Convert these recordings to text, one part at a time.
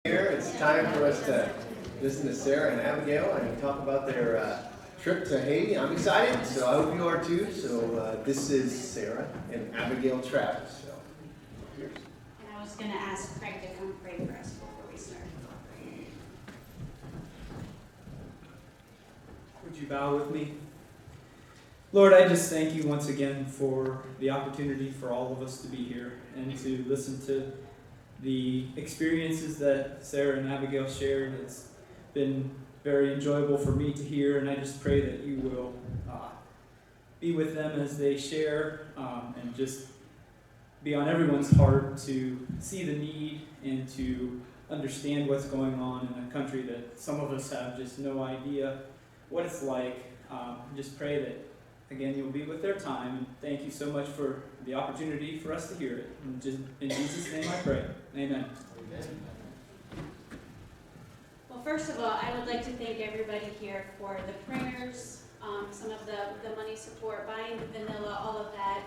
Here, it's time for us to listen to Sarah and Abigail and talk about their trip to Haiti. I'm excited, so I hope you are too. So this is Sarah and Abigail Travis. So, here's. And I was going to ask Craig to come pray for us before we start. Would you bow with me? Lord, I just thank you once again for the opportunity for all of us to be here and to listen to the experiences that Sarah and Abigail shared. It's been very enjoyable for me to hear, and I just pray that you will be with them as they share and just be on everyone's heart to see the need and to understand what's going on in a country that some of us have just no idea what it's like. Just pray that, again, you'll be with their time, and thank you so much for the opportunity for us to hear it. And just in Jesus' name I pray. Amen. Well, first of all, I would like to thank everybody here for the prayers, some of the money support, buying the vanilla, all of that.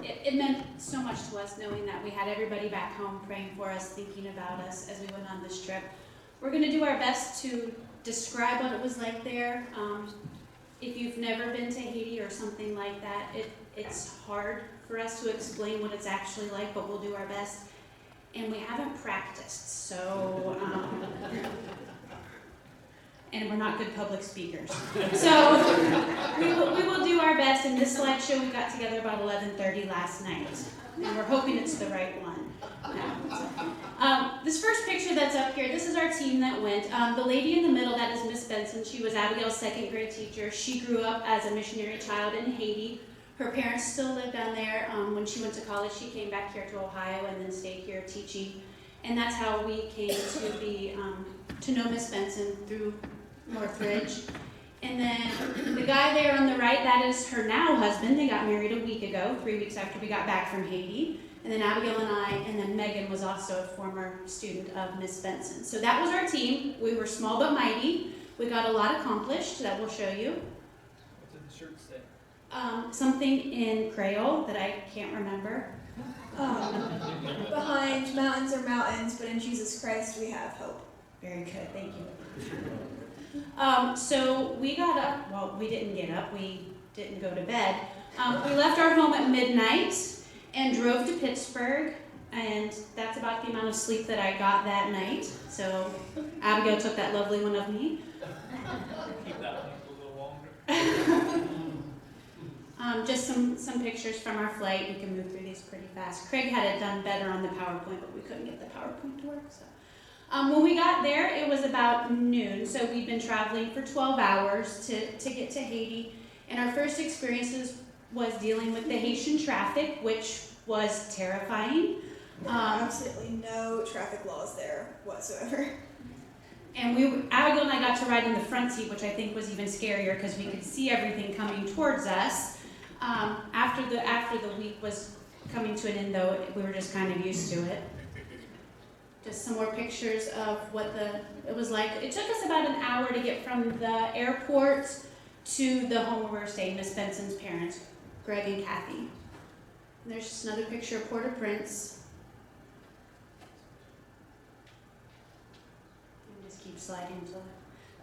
It meant so much to us knowing that we had everybody back home praying for us, thinking about us as we went on this trip. We're going to do our best to describe what it was like there. If you've never been to Haiti or something like that, it's hard for us to explain what it's actually like, but we'll do our best. And we haven't practiced, so, and we're not good public speakers. So we will do our best. In this slideshow, we got together about 11:30 last night, and we're hoping it's the right one. This first picture that's up here, this is our team that went. The lady in the middle, that is Miss Benson. She was Abigail's second grade teacher. She grew up as a missionary child in Haiti. Her parents still live down there. When she went to college, she came back here to Ohio and then stayed here teaching. And that's how we came to be to know Miss Benson, through Northridge. And then the guy there on the right, that is her now husband. They got married a week ago, 3 weeks after we got back from Haiti. And then Abigail and I, and then Megan was also a former student of Miss Benson. So that was our team. We were small but mighty. We got a lot accomplished that we'll show you. What did the shirt say? Something in Creole that I can't remember. Behind mountains are mountains, but in Jesus Christ we have hope. Very good, thank you. So we got up, well, we didn't get up, we didn't go to bed. We left our home at midnight and drove to Pittsburgh, and that's about the amount of sleep that I got that night. So Abigail took that lovely one of me. Keep that one a little longer. Just some pictures from our flight. We can move through these pretty fast. Craig had it done better on the PowerPoint, but we couldn't get the PowerPoint to work. So when we got there, it was about noon. So we'd been traveling for 12 hours to get to Haiti. And our first experiences was dealing with the Haitian traffic, which was terrifying. There are absolutely no traffic laws there whatsoever. And Abigail and I got to ride in the front seat, which I think was even scarier because we could see everything coming towards us. After the week was coming to an end, though, we were just kind of used to it. Just some more pictures of what it was like. It took us about an hour to get from the airport to the home where we were staying, Miss Benson's parents, Greg and Kathy. And there's just another picture of Port-au-Prince. Just keep sliding to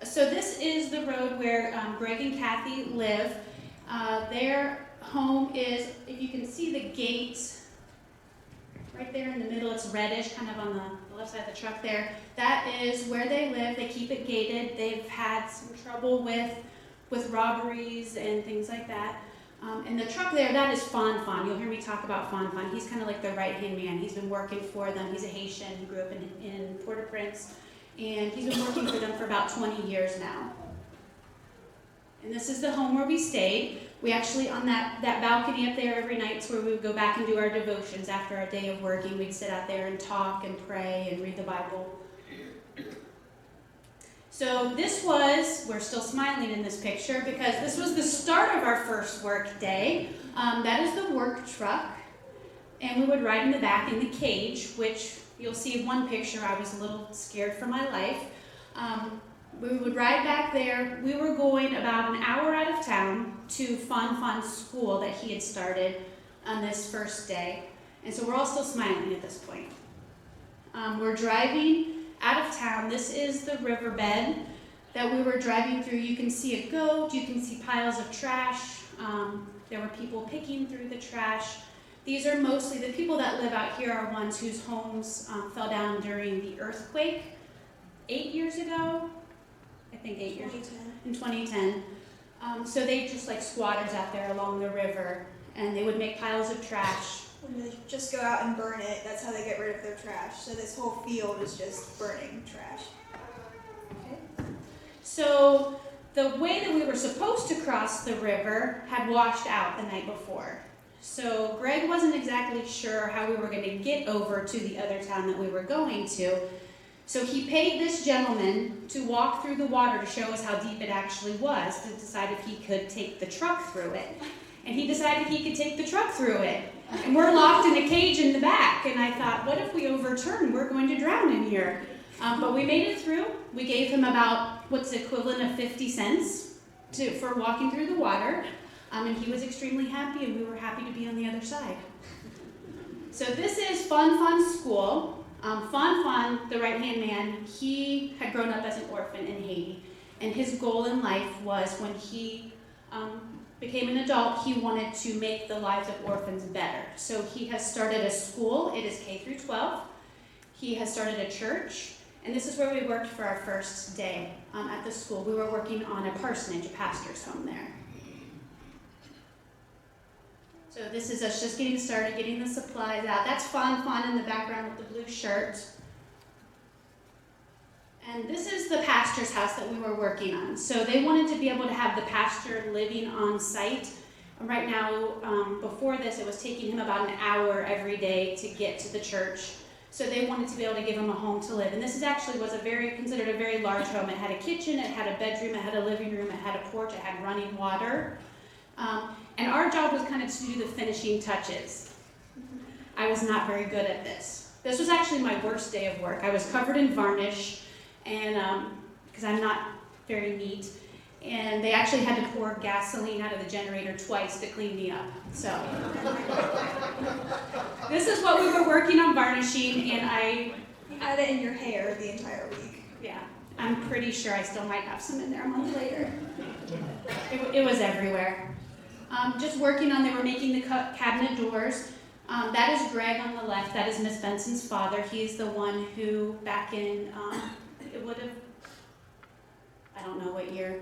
it. So this is the road where Greg and Kathy live. Their home is, if you can see the gate right there in the middle, it's reddish, kind of on the left side of the truck there. That is where they live. They keep it gated. They've had some trouble with robberies and things like that. And the truck there, that is Fan. You'll hear me talk about Fan. He's kind of like the right-hand man. He's been working for them. He's a Haitian. He grew up in Port-au-Prince. And he's been working for them for about 20 years now. And this is the home where we stayed. We actually, on that balcony up there every night, is where we would go back and do our devotions after our day of working. We'd sit out there and talk and pray and read the Bible. So we're still smiling in this picture because this was the start of our first work day. That is the work truck. And we would ride in the back in the cage, which you'll see one picture. I was a little scared for my life. We would ride back there. We were going about an hour out of town to Fan's school that he had started on this first day. And so we're all still smiling at this point. We're driving out of town. This is the riverbed that we were driving through. You can see a goat, you can see piles of trash. There were people picking through the trash. These are mostly, the people that live out here are ones whose homes fell down during the earthquake 8 years ago. I think 8 years. 2010. In 2010. So they just like squatters out there along the river, and they would make piles of trash. When they just go out and burn it, that's how they get rid of their trash. So this whole field is just burning trash. So the way that we were supposed to cross the river had washed out the night before. So Greg wasn't exactly sure how we were going to get over to the other town that we were going to. So he paid this gentleman to walk through the water to show us how deep it actually was, to decide if he could take the truck through it. And he decided he could take the truck through it. And we're locked in a cage in the back. And I thought, what if we overturn? We're going to drown in here. But we made it through. We gave him about what's the equivalent of 50 cents for walking through the water. And he was extremely happy, and we were happy to be on the other side. So this is Fun School. Fun, the right-hand man, he had grown up as an orphan in Haiti. And his goal in life was when he became an adult, he wanted to make the lives of orphans better. So he has started a school. It is K through 12. He has started a church. And this is where we worked for our first day at the school. We were working on a parsonage, a pastor's home there. So this is us just getting started, getting the supplies out. That's Fun in the background with the blue shirt. And this is the pastor's house that we were working on. So they wanted to be able to have the pastor living on site. Right now, before this, it was taking him about an hour every day to get to the church. So they wanted to be able to give him a home to live. And this was considered a very large home. It had a kitchen, it had a bedroom, it had a living room, it had a porch, it had running water. And our job was kind of to do the finishing touches. I was not very good at this. This was actually my worst day of work. I was covered in varnish, and because I'm not very neat. And they actually had to pour gasoline out of the generator twice to clean me up. So this is what we were working on varnishing, and You had it in your hair the entire week. yeah, I'm pretty sure I still might have some in there a month later. It was everywhere. Just working on, they were making the cabinet doors. That is Greg on the left. That is Miss Benson's father. He's the one who back in, it would have, I don't know what year,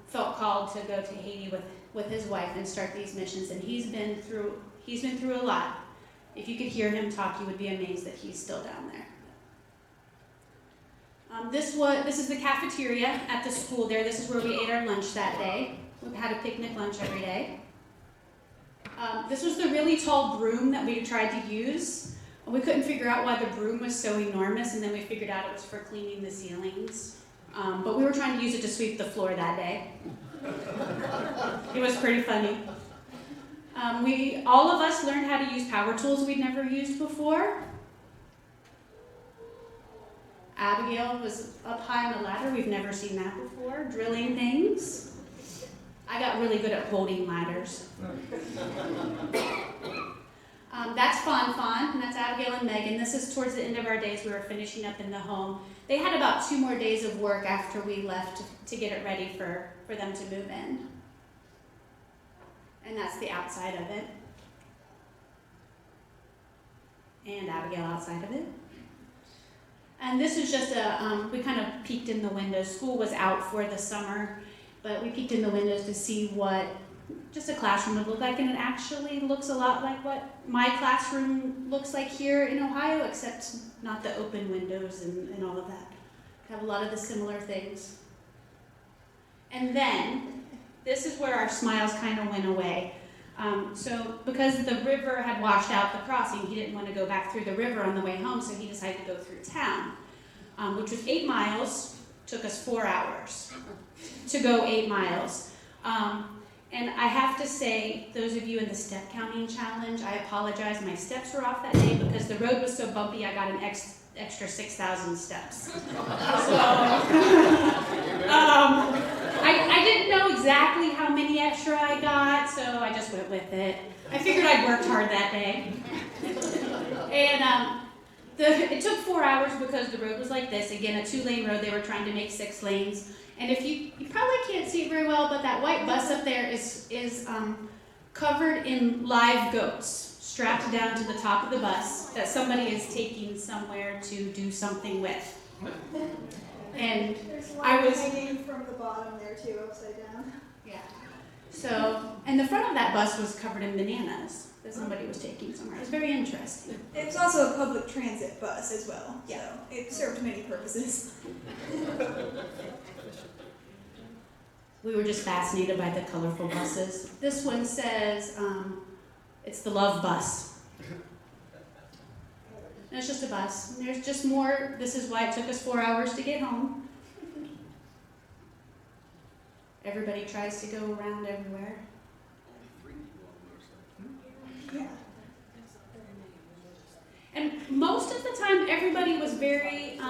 felt called to go to Haiti with his wife and start these missions. And he's been through a lot. If you could hear him talk, you would be amazed that he's still down there. This is the cafeteria at the school there. This is where we ate our lunch that day. We had a picnic lunch every day. This was the really tall broom that we tried to use. We couldn't figure out why the broom was so enormous, and then we figured out it was for cleaning the ceilings. But we were trying to use it to sweep the floor that day. It was pretty funny. All of us learned how to use power tools we'd never used before. Abigail was up high on the ladder. We've never seen that before, drilling things. I got really good at holding ladders. That's Fun, and that's Abigail and Megan. This is towards the end of our days. We were finishing up in the home. They had about 2 more days of work after we left to get it ready for them to move in. And that's the outside of it. And Abigail outside of it. And this is just we kind of peeked in the windows. School was out for the summer, but we peeked in the windows to see what just a classroom would look like, and it actually looks a lot like what my classroom looks like here in Ohio, except not the open windows and all of that. We have a lot of the similar things. And then, this is where our smiles kind of went away. So because the river had washed out the crossing, he didn't want to go back through the river on the way home, so he decided to go through town, which was 8 miles, took us 4 hours to go 8 miles. And I have to say, those of you in the step counting challenge, I apologize. My steps were off that day because the road was so bumpy, I got an extra 6,000 steps. So, I didn't know exactly how many extra I got, so I just went with it. I figured I'd worked hard that day. And It took 4 hours because the road was like this. Again, a 2-lane road. They were trying to make 6 lanes. And if you probably can't see it very well, but that white bus up there is covered in live goats strapped down to the top of the bus that somebody is taking somewhere to do something with. And There's I one was- hanging from the bottom there too, upside down. yeah. So, and the front of that bus was covered in bananas that somebody was taking somewhere. It was very interesting. It was also a public transit bus as well, Yeah. so it served many purposes. We were just fascinated by the colorful buses. This one says, it's the love bus. And it's just a bus. And there's just more. This is why it took us 4 hours to get home. Everybody tries to go around everywhere. Yeah. And most of the time, everybody was very,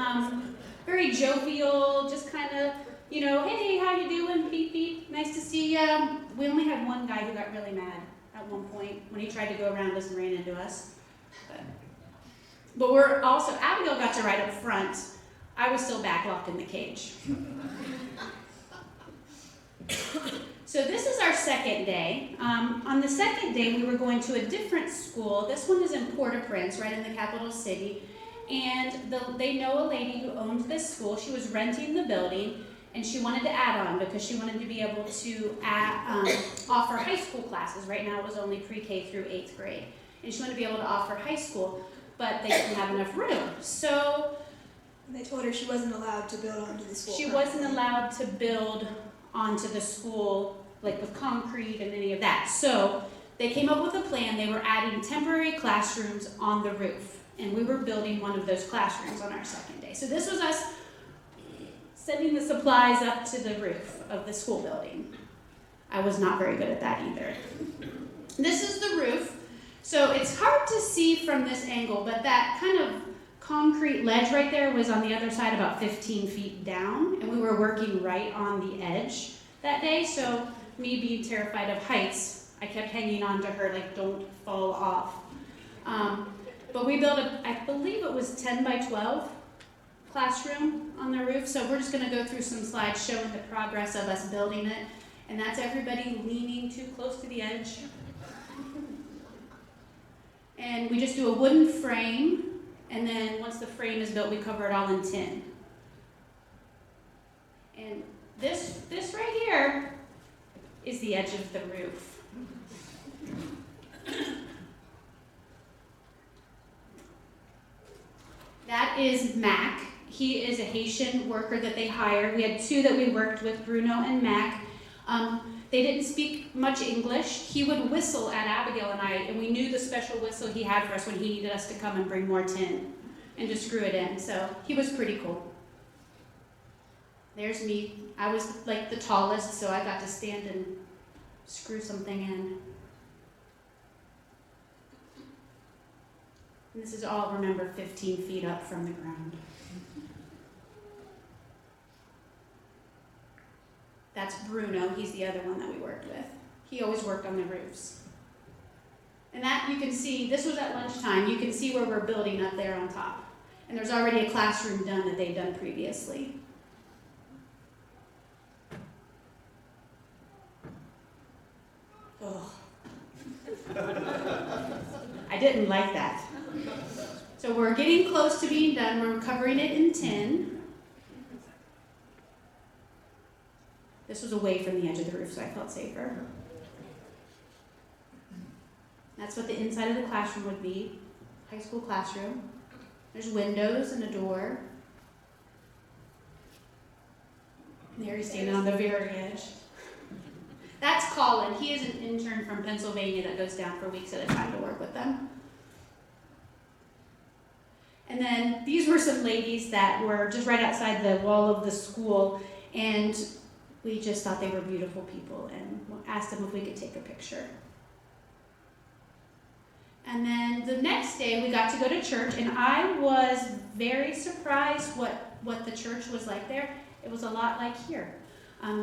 very jovial, just kind of, you know, hey, how you doing? Beep, beep, nice to see ya. We only had one guy who got really mad at one point when he tried to go around us and ran into us. But we're also, Abigail got to ride up front. I was still backlocked in the cage. So this is our second day. On the second day, we were going to a different school. This one is in Port-au-Prince, right in the capital city. And they know a lady who owned this school. She was renting the building, and she wanted to add on because she wanted to be able to offer high school classes. Right now, it was only pre-K through 8th grade. And she wanted to be able to offer high school, but they didn't have enough room. So They told her she wasn't allowed to build onto the school. she wasn't allowed to build onto the school, like with concrete and any of that. So they came up with a plan. They were adding temporary classrooms on the roof, and we were building one of those classrooms on our second day. So this was us sending the supplies up to the roof of the school building. I was not very good at that either. This is the roof. So it's hard to see from this angle, but that kind of concrete ledge right there was on the other side about 15 feet down, and we were working right on the edge that day. So me being terrified of heights, I kept hanging on to her like, don't fall off. But we built I believe it was 10 by 12 classroom on the roof. So we're just gonna go through some slides showing the progress of us building it. And that's everybody leaning too close to the edge. And we just do a wooden frame, and then once the frame is built, we cover it all in tin. And this right here is the edge of the roof. That is Mac. He is a Haitian worker that they hired. We had 2 that we worked with, Bruno and Mac. They didn't speak much English. He would whistle at Abigail and I, and we knew the special whistle he had for us when he needed us to come and bring more tin and to screw it in. So he was pretty cool. There's me. I was like the tallest, so I got to stand and screw something in. And this is all, remember, 15 feet up from the ground. That's Bruno. He's the other one that we worked with. He always worked on the roofs. And that you can see, this was at lunchtime. You can see where we're building up there on top. And there's already a classroom done that they'd done previously. Oh. I didn't like that. So we're getting close to being done. We're covering it in tin. This was away from the edge of the roof, so I felt safer. That's what the inside of the classroom would be. High school classroom. There's windows and a door. And there he's standing on the very edge. That's Colin. He is an intern from Pennsylvania that goes down for weeks at a time to work with them. And then these were some ladies that were just right outside the wall of the school, and we just thought they were beautiful people and asked them if we could take a picture. And then the next day we got to go to church, and I was very surprised what the church was like there. It was a lot like here.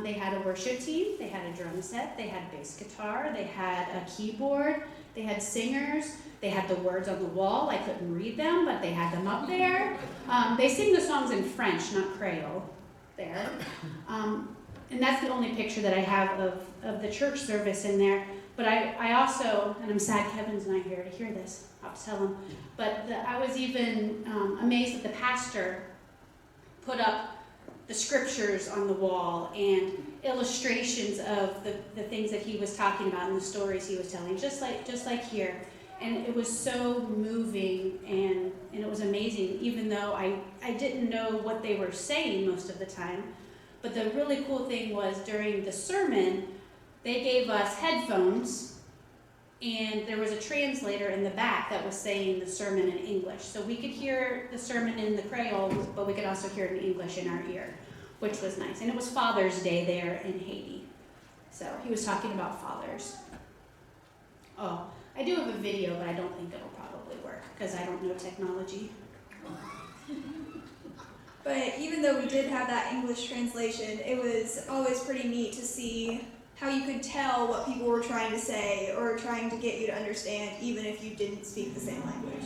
They had a worship team, they had a drum set, they had a bass guitar, they had a keyboard, they had singers, they had the words on the wall. I couldn't read them, but they had them up there. They sing the songs in French, not Creole, there. And that's the only picture that I have of the church service in there. But I also, and I'm sad Kevin's not here to hear this, I'll have to tell him, but I was even amazed that the pastor put up the scriptures on the wall and illustrations of the things that he was talking about and the stories he was telling, just like here. And it was so moving and it was amazing, even though I didn't know what they were saying most of the time. But the really cool thing was during the sermon, they gave us headphones and there was a translator in the back that was saying the sermon in English. So we could hear the sermon in the Creole, but we could also hear it in English in our ear, which was nice. And it was Father's Day there in Haiti. So he was talking about fathers. Oh, I do have a video, but I don't think it'll probably work because I don't know technology. But even though we did have that English translation, it was always pretty neat to see how you could tell what people were trying to say or trying to get you to understand, even if you didn't speak the same language.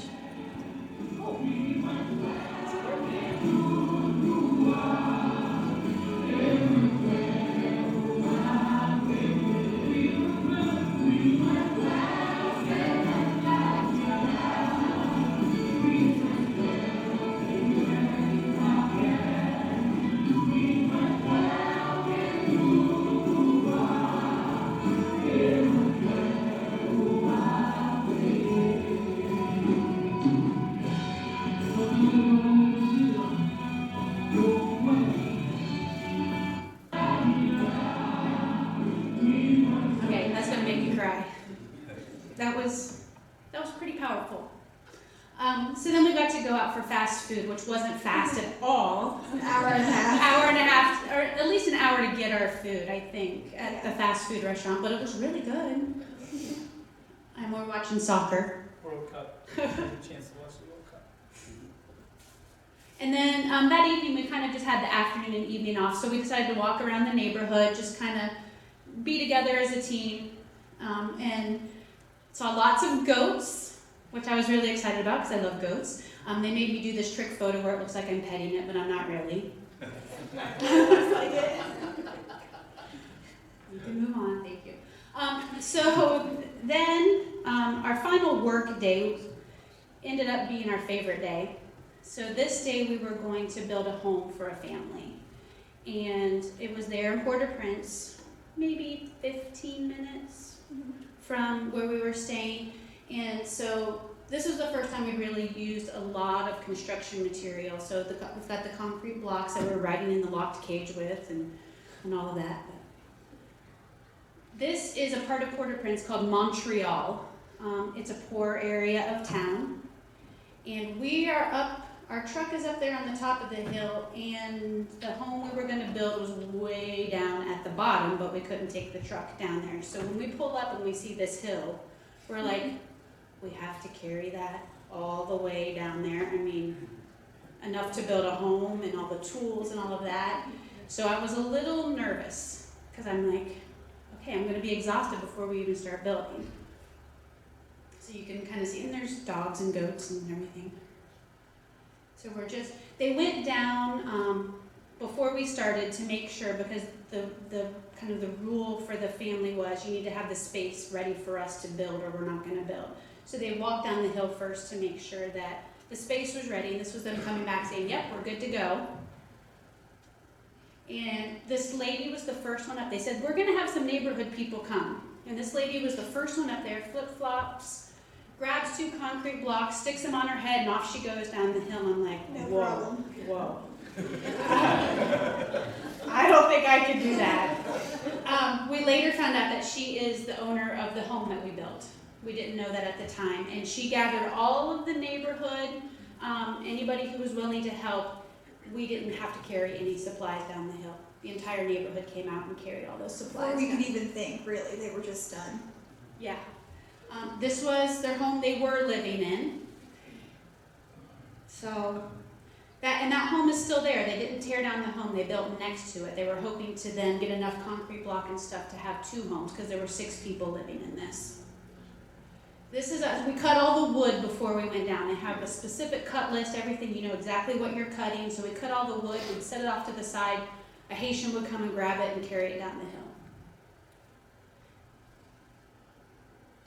Okay, that's gonna make me cry. That was pretty powerful. So then we got to go out for fast food, which wasn't fast at all. An hour and a half. Hour and a half, or at least an hour to get our food, I think, at the fast food restaurant, but it was really good. And we're watching soccer. World Cup. I had a chance to watch the World Cup. And then that evening, we kind of just had the afternoon and evening off, so we decided to walk around the neighborhood, just kind of be together as a team, and saw lots of goats, which I was really excited about because I love goats. They made me do this trick photo where it looks like I'm petting it, but I'm not really. Looks like it. You can move on, thank you. So then our final work day ended up being our favorite day. So this day we were going to build a home for a family. And it was there in Port-au-Prince, maybe 15 minutes from where we were staying. And so this was the first time we really used a lot of construction material. So we've got the concrete blocks that we're riding in the locked cage with and all of that. This is a part of Port-au-Prince called Montreal. It's a poor area of town. And we are up, our truck is up there on the top of the hill, and the home we were going to build was way down at the bottom, but we couldn't take the truck down there. So when we pull up and we see this hill, we're like, we have to carry that all the way down there. I mean, enough to build a home and all the tools and all of that. So I was a little nervous because I'm like, okay, I'm going to be exhausted before we even start building. So you can kind of see, and there's dogs and goats and everything. So they went down before we started to make sure, because the kind of the rule for the family was you need to have the space ready for us to build or we're not going to build. So they walked down the hill first to make sure that the space was ready. And this was them coming back saying, yep, we're good to go. And this lady was the first one up. They said, we're going to have some neighborhood people come. And this lady was the first one up there, flip-flops, grabs 2 concrete blocks, sticks them on her head, and off she goes down the hill. I'm like, No whoa, problem. whoa. I don't think I could do that. We later found out that she is the owner of the home that we built. We didn't know that at the time. And she gathered all of the neighborhood, anybody who was willing to help. We didn't have to carry any supplies down the hill. The entire neighborhood came out and carried all those supplies. Before we down. could even think, really. They were just done. Yeah. This was their home they were living in. So That home is still there. They didn't tear down the home. They built next to it. They were hoping to then get enough concrete block and stuff to have 2 homes because there were 6 people living in this. This is us. We cut all the wood before we went down. They have a specific cut list, everything. You know exactly what you're cutting. So we cut all the wood. We'd set it off to the side. A Haitian would come and grab it and carry it down the hill.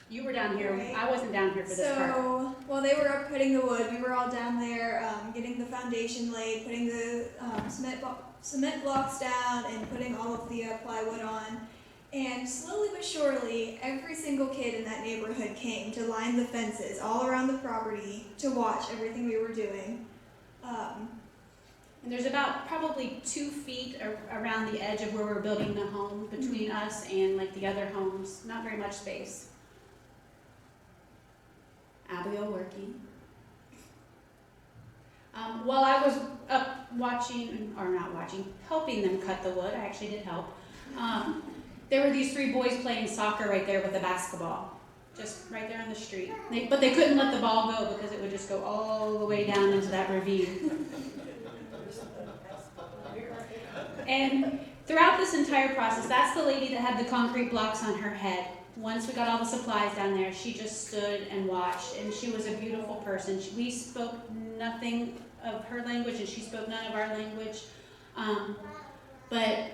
You were down here. Right. I wasn't down here for this part. So while they were up cutting the wood, we were all down there getting the foundation laid, putting the cement blocks down, and putting all of the plywood on. And slowly but surely, every single kid in that neighborhood came to line the fences all around the property to watch everything we were doing. And there's about probably 2 feet around the edge of where we're building the home between us and like the other homes. Not very much space. Abigail working. While I was up watching, or not watching, helping them cut the wood, I actually did help. There were these 3 boys playing soccer right there with a basketball, just right there on the street. But they couldn't let the ball go because it would just go all the way down into that ravine. And throughout this entire process, that's the lady that had the concrete blocks on her head. Once we got all the supplies down there, she just stood and watched, and she was a beautiful person. We spoke nothing of her language, and she spoke none of our language. But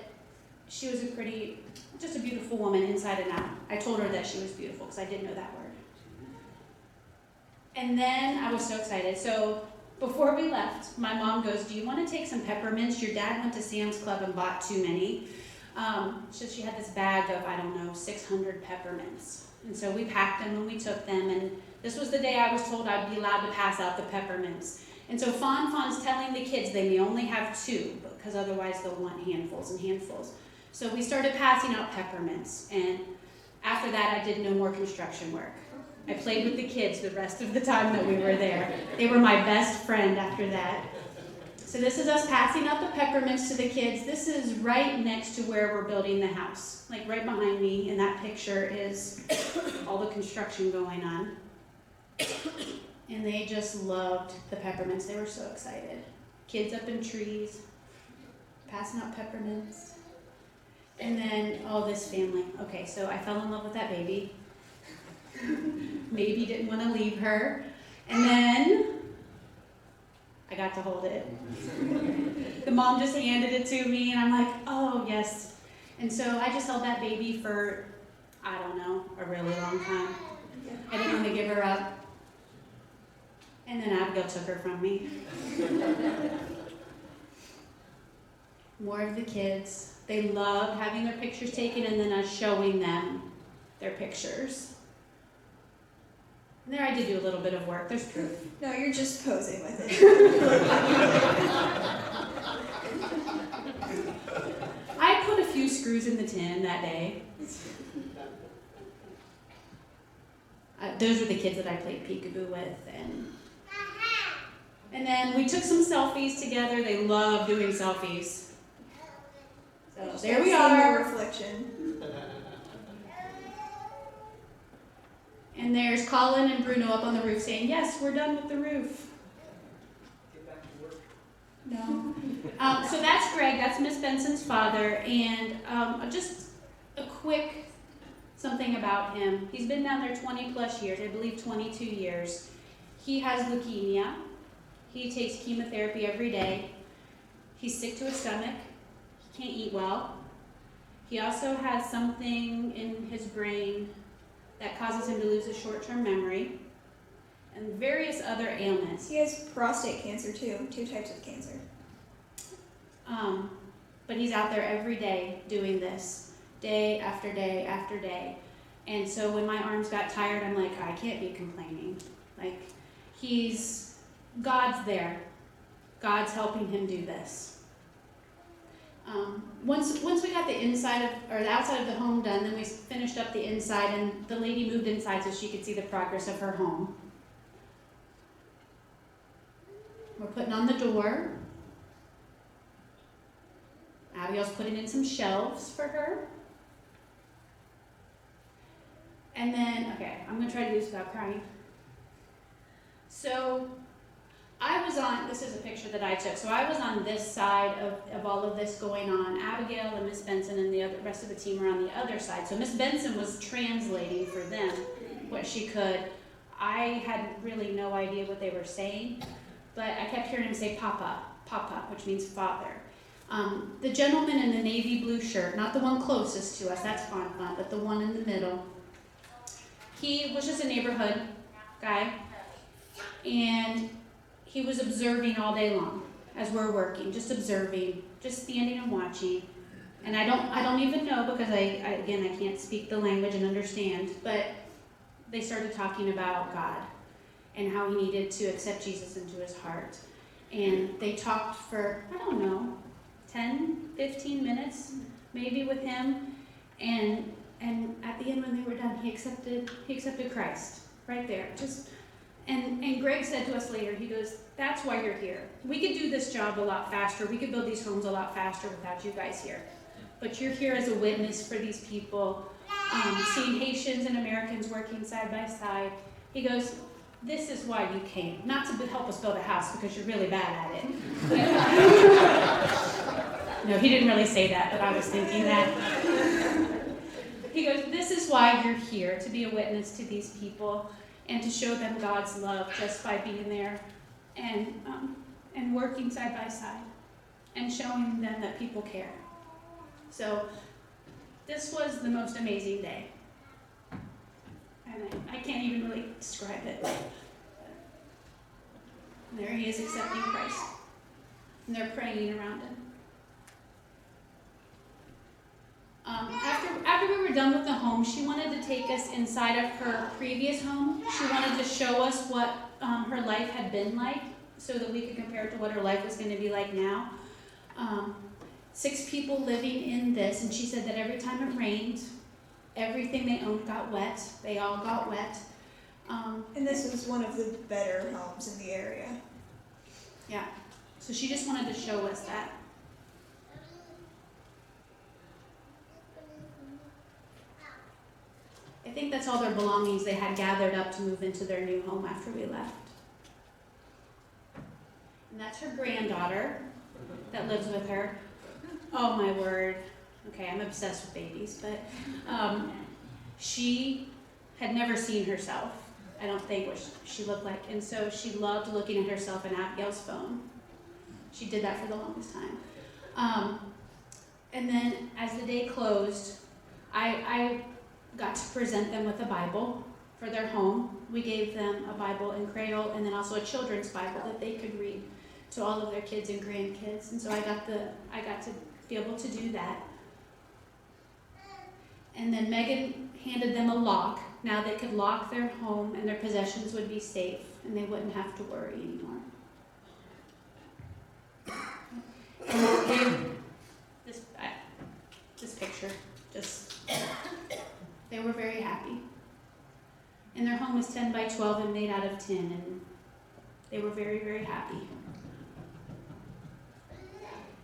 she was just a beautiful woman inside and out. I told her that she was beautiful because I didn't know that word. And then I was so excited. So before we left, my mom goes, "Do you want to take some peppermints? Your dad went to Sam's Club and bought too many." So she had this bag of, 600 peppermints. And so we packed them and we took them. And this was the day I was told I'd be allowed to pass out the peppermints. And so Fawn's telling the kids they may only have 2 because otherwise they'll want handfuls and handfuls. So we started passing out peppermints. And after that, I did no more construction work. I played with the kids the rest of the time that we were there. They were my best friend after that. So this is us passing out the peppermints to the kids. This is right next to where we're building the house. Like right behind me in that picture is all the construction going on. And they just loved the peppermints. They were so excited. Kids up in trees, passing out peppermints. And then, this family. Okay, so I fell in love with that baby. Maybe didn't want to leave her. And then I got to hold it. The mom just handed it to me, and I'm like, oh, yes. And so I just held that baby for, a really long time. I didn't want to give her up. And then Abigail took her from me. More of the kids. They loved having their pictures taken and then us showing them their pictures. And there I did do a little bit of work. There's proof. No, you're just posing with it. I put a few screws in the tin that day. Those were the kids that I played peekaboo with. And then we took some selfies together. They love doing selfies. So there we are. Reflection. And there's Colin and Bruno up on the roof saying, yes, we're done with the roof. Get back to work. No. So that's Greg. That's Miss Benson's father. And just a quick something about him. He's been down there 20 plus years, I believe 22 years. He has leukemia. He takes chemotherapy every day. He's sick to his stomach. He can't eat well. He also has something in his brain that causes him to lose his short-term memory and various other ailments. He has prostate cancer too, 2 types of cancer. But he's out there every day doing this, day after day after day. And so when my arms got tired, I'm like, I can't be complaining. Like, God's there. God's helping him do this. Once we got the inside the outside of the home done, then we finished up the inside, and the lady moved inside so she could see the progress of her home. We're putting on the door. Abigail's putting in some shelves for her. And then, okay, I'm going to try to do this without crying. So this is a picture that I took, so I was on this side of all of this going on. Abigail and Miss Benson and the rest of the team were on the other side. So Miss Benson was translating for them what she could. I had really no idea what they were saying, but I kept hearing him say Papa, Papa, which means father. The gentleman in the navy blue shirt, not the one closest to us, that's Fun, but the one in the middle, he was just a neighborhood guy, and he was observing all day long as we're working, just observing, just standing and watching. And I don't even know, because I can't speak the language and understand, but they started talking about God and how he needed to accept Jesus into his heart. And they talked for, 10, 15 minutes maybe with him. And at the end when they were done, he accepted Christ right there. And Greg said to us later, he goes, that's why you're here. We could do this job a lot faster. We could build these homes a lot faster without you guys here. But you're here as a witness for these people, seeing Haitians and Americans working side by side. He goes, this is why you came. Not to help us build a house because you're really bad at it. No, he didn't really say that, but I was thinking that. He goes, this is why you're here, to be a witness to these people and to show them God's love just by being there and working side by side and showing them that people care. So this was the most amazing day. And I can't even really describe it. And there he is accepting Christ. And they're praying around him. After we were done with the home, she wanted to take us inside of her previous home. She wanted to show us what her life had been like so that we could compare it to what her life was going to be like now. 6 people living in this, and she said that every time it rained, everything they owned got wet. They all got wet. And this was one of the better homes in the area. Yeah. So she just wanted to show us that. I think that's all their belongings they had gathered up to move into their new home after we left. And that's her granddaughter that lives with her. Oh my word. Okay, I'm obsessed with babies, but she had never seen herself, I don't think, what she looked like. And so she loved looking at herself in Abigail's phone. She did that for the longest time. And then as the day closed, I got to present them with a Bible for their home. We gave them a Bible in Cradle and then also a children's Bible that they could read to all of their kids and grandkids. And so I got to be able to do that. And then Megan handed them a lock. Now they could lock their home and their possessions would be safe and they wouldn't have to worry anymore. And this picture, they were very happy. And their home is 10 by 12 and made out of tin, and they were very, very happy.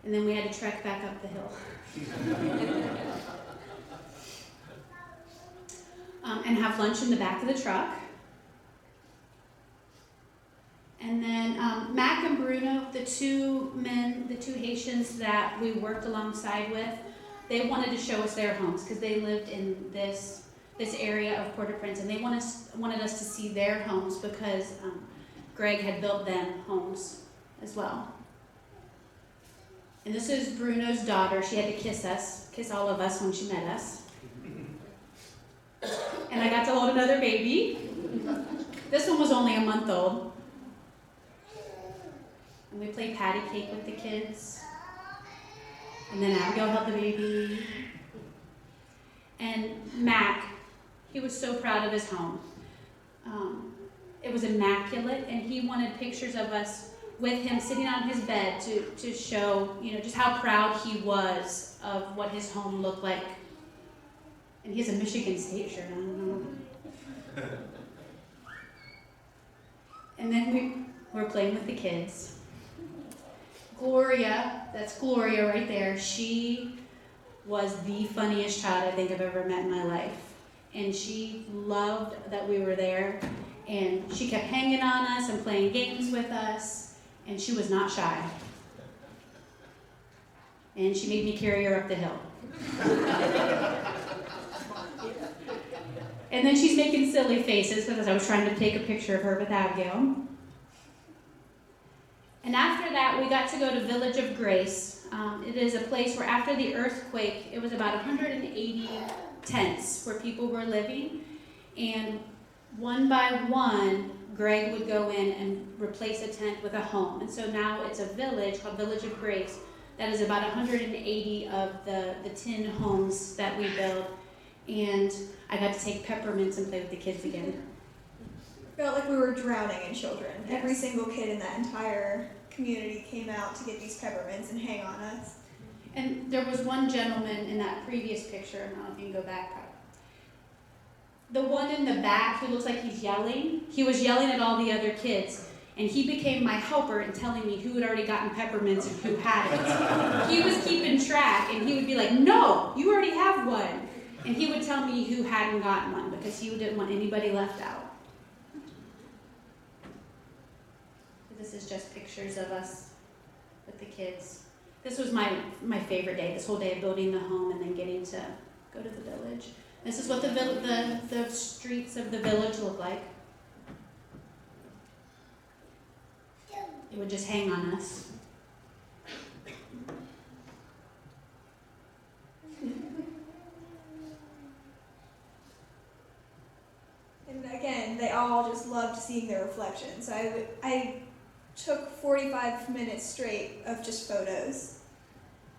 And then we had to trek back up the hill. And have lunch in the back of the truck. And then Mac and Bruno, the two Haitians that we worked alongside with, they wanted to show us their homes because they lived in this area of Port-au-Prince, and they wanted us to see their homes because Greg had built them homes as well. And this is Bruno's daughter. She had to kiss all of us when she met us. And I got to hold another baby. This one was only a month old. And we played patty cake with the kids. And then Abigail held the baby. And Mac, he was so proud of his home. It was immaculate, and he wanted pictures of us with him sitting on his bed to show, just how proud he was of what his home looked like. And he has a Michigan State shirt, I don't know. And then we were playing with the kids. Gloria, that's Gloria right there, she was the funniest child I think I've ever met in my life. And she loved that we were there. And she kept hanging on us and playing games with us, and she was not shy. And she made me carry her up the hill. And then she's making silly faces because I was trying to take a picture of her with Abigail. And after that, we got to go to Village of Grace. It is a place where after the earthquake, it was about 180 tents where people were living. And one by one, Greg would go in and replace a tent with a home. And so now it's a village called Village of Grace that is about 180 of the tin homes that we built. And I got to take peppermints and play with the kids again. Felt like we were drowning in children. Yes. Every single kid in that entire community came out to get these peppermints and hang on us. And there was one gentleman in that previous picture, I don't know if you can go back. The one in the back who looks like he's yelling, he was yelling at all the other kids. And he became my helper in telling me who had already gotten peppermints and who hadn't. He was keeping track, and he would be like, "No, you already have one." And he would tell me who hadn't gotten one because he didn't want anybody left out. This is just pictures of us with the kids. This was my favorite day, this whole day of building the home and then getting to go to the village. This is what the streets of the village look like. It would just hang on us. And again, they all just loved seeing their reflections. I took 45 minutes straight of just photos.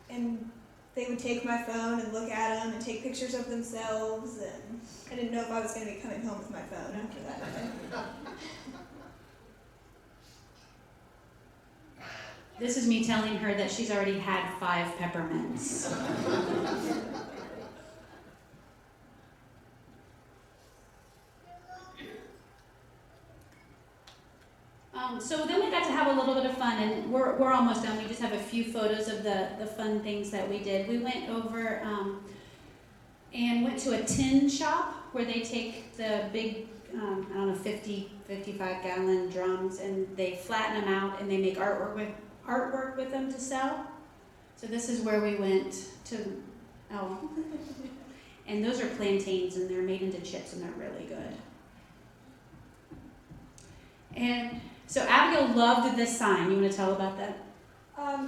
And they would take my phone and look at them and take pictures of themselves. And I didn't know if I was going to be coming home with my phone after that day. This is me telling her that she's already had 5 peppermints. So then we got to have a little bit of fun, and we're almost done. We just have a few photos of the fun things that we did. We went over and went to a tin shop where they take the big, 55-gallon drums, and they flatten them out, and they make artwork with them to sell. So this is where we went to, and those are plantains, and they're made into chips, and they're really good. And so Abigail loved this sign. You want to tell about that?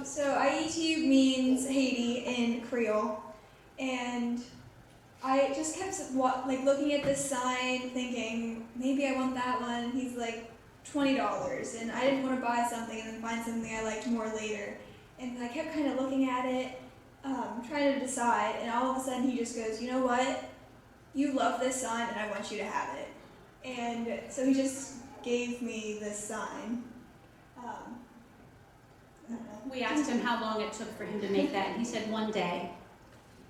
So Haiti means Haiti in Creole, and I just kept looking at this sign, thinking maybe I want that one. He's like $20, and I didn't want to buy something and then find something I liked more later. And I kept kind of looking at it, trying to decide, and all of a sudden he just goes, "You know what? You love this sign, and I want you to have it." And so he just gave me this sign. I don't know. We asked him how long it took for him to make that, and he said 1 day.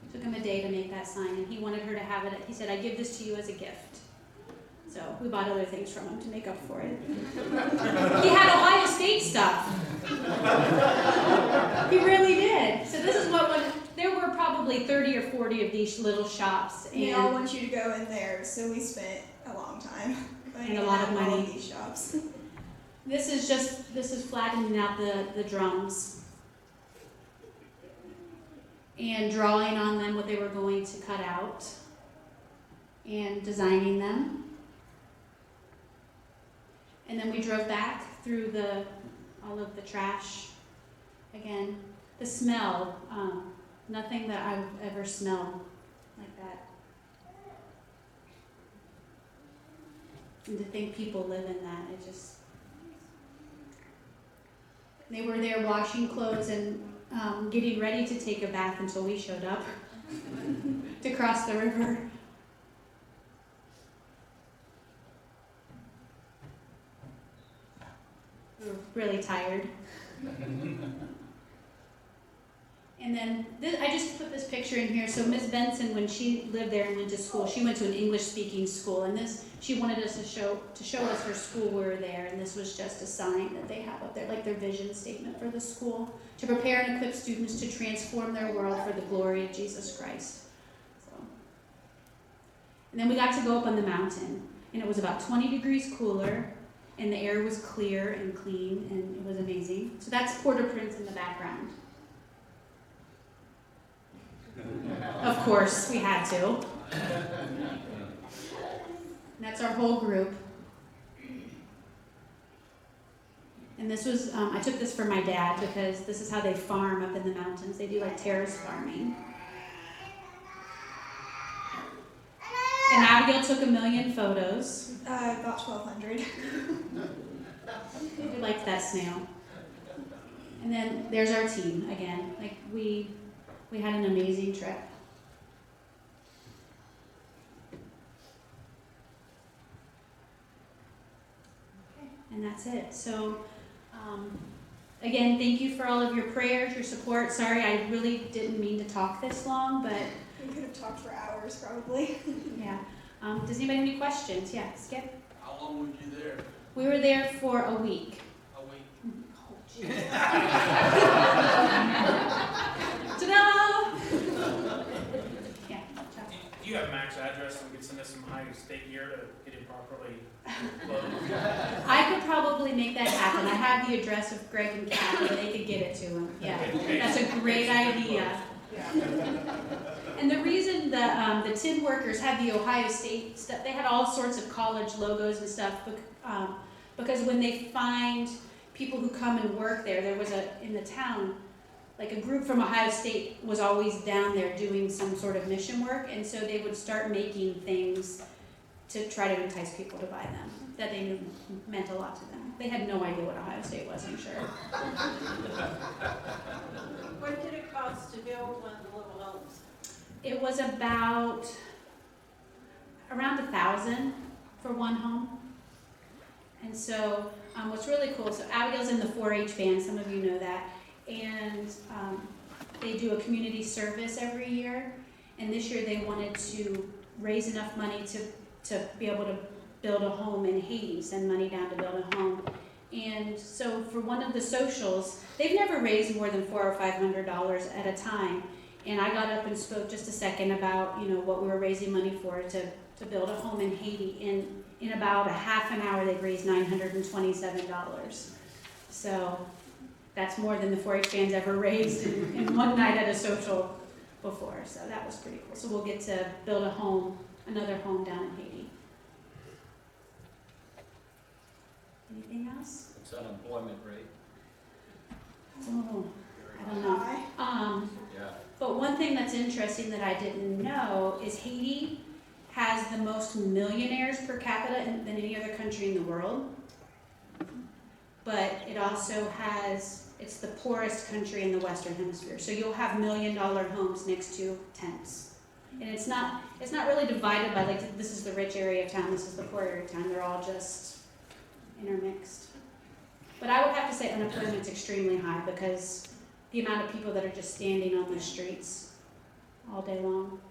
It took him a day to make that sign, and he wanted her to have it. He said, "I give this to you as a gift." So we bought other things from him to make up for it. He had Ohio State stuff. He really did. So this is there were probably 30 or 40 of these little shops. And they all want you to go in there, so we spent a long time going And a lot of in all money. of these shops. This is flattening out the drums and drawing on them what they were going to cut out and designing them. And then we drove back through all of the trash. Again, the smell, nothing that I've ever smelled like that. And to think people live in that, they were there washing clothes and getting ready to take a bath until we showed up to cross the river. We were really tired. And then I just put this picture in here. So Miss Benson, when she lived there and went to school, she went to an English-speaking school, and she wanted us to show us her school we were there, and this was just a sign that they have up there, like their vision statement for the school, to prepare and equip students to transform their world for the glory of Jesus Christ. So, and then we got to go up on the mountain. and it was about 20 degrees cooler, and the air was clear and clean, and it was amazing. So that's Port-au-Prince in the background. Of course, we had to. And that's our whole group. And this was, I took this for my dad because this is how they farm up in the mountains. They do like terrace farming. And Abigail took 1,000,000 photos. About 1,200. We liked that snail. And then there's our team again. Like we had an amazing trip. And that's it. So, again, thank you for all of your prayers, your support. Sorry, I really didn't mean to talk this long, but We could have talked for hours, probably. yeah. Does anybody have any questions? Yeah, Skip? How long were you there? We were there for a week. A week. Oh, geez. Ta-da! Yeah. ciao. Do you have Mac's address so we could send us some high state gear to get him properly loaded? I could probably make that happen. I have the address of Greg and Kathy. They could get it to him. Yeah, that's a great idea. And the reason the tin workers had the Ohio State stuff, they had all sorts of college logos and stuff, because when they find people who come and work there, there was in the town, like a group from Ohio State was always down there doing some sort of mission work, and so they would start making things to try to entice people to buy them that they knew meant a lot to them. They had no idea what Ohio State was, I'm sure. What did it cost to build one of the little homes? It was about around 1,000 for one home. And so what's really cool, so Abigail's in the 4-H band, some of you know that, and they do a community service every year, and this year they wanted to raise enough money to be able to build a home in Haiti, send money down to build a home. And so for one of the socials, they've never raised more than $400 or $500 at a time. And I got up and spoke just a second about, what we were raising money for to build a home in Haiti. In about a half an hour, they've raised $927. So that's more than the 4-H band's ever raised in one night at a social before. So that was pretty cool. So we'll get to build a home, another home down in Haiti. Anything else? What's unemployment rate? Oh, I don't know. Hi. Yeah. But one thing that's interesting that I didn't know is Haiti has the most millionaires per capita than any other country in the world. But it also it's the poorest country in the Western Hemisphere. So you'll have $1 million homes next to tents. And it's not really divided by like, this is the rich area of town, this is the poor area of town. They're all just intermixed. But I would have to say unemployment's extremely high because the amount of people that are just standing on the streets all day long.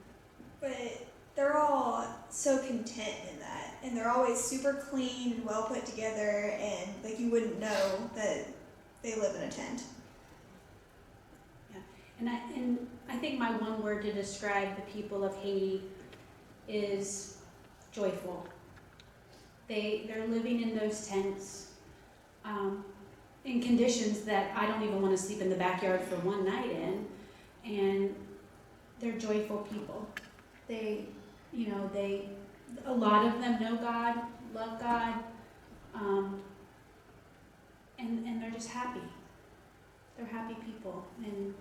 But they're all so content in that, and they're always super clean and well put together, and like you wouldn't know that they live in a tent. Yeah, and I think my one word to describe the people of Haiti is joyful. They're living in those tents in conditions that I don't even want to sleep in the backyard for one night in, and they're joyful people. A lot of them know God, love God, and they're just happy. They're happy people, and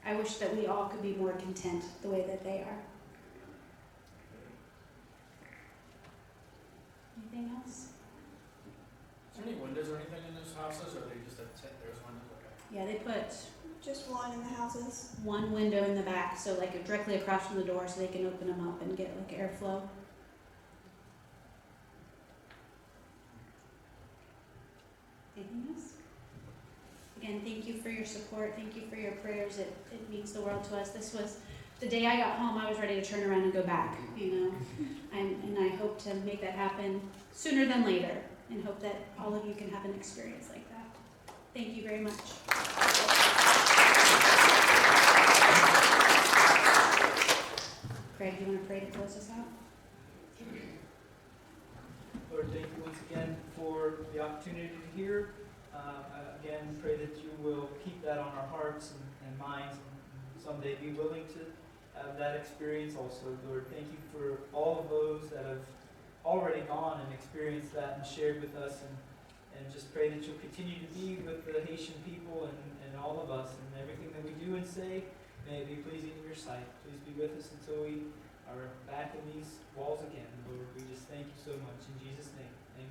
I wish that we all could be more content the way that they are. Anything else? Is there any windows or anything in those houses, or are they just there's windows? Okay. Yeah, they put Just one in the houses. one window in the back, so like directly across from the door, so they can open them up and get like airflow. Anything else? Again, thank you for your support. Thank you for your prayers. It means the world to us. This was the day I got home. I was ready to turn around and go back. And I hope to make that happen sooner than later, and hope that all of you can have an experience like that. Thank you very much. Greg, you want to pray to close us out? Lord, thank you once again for the opportunity to hear. Again, pray that you will keep that on our hearts and minds, and someday be willing to have that experience also. Lord, thank you for all of those that have already gone and experienced that and shared with us, and just pray that you'll continue to be with the Haitian people and all of us, and everything that we do and say, may it be pleasing in your sight. Please be with us until we are back in these walls again. Lord, we just thank you so much. In Jesus' name, amen.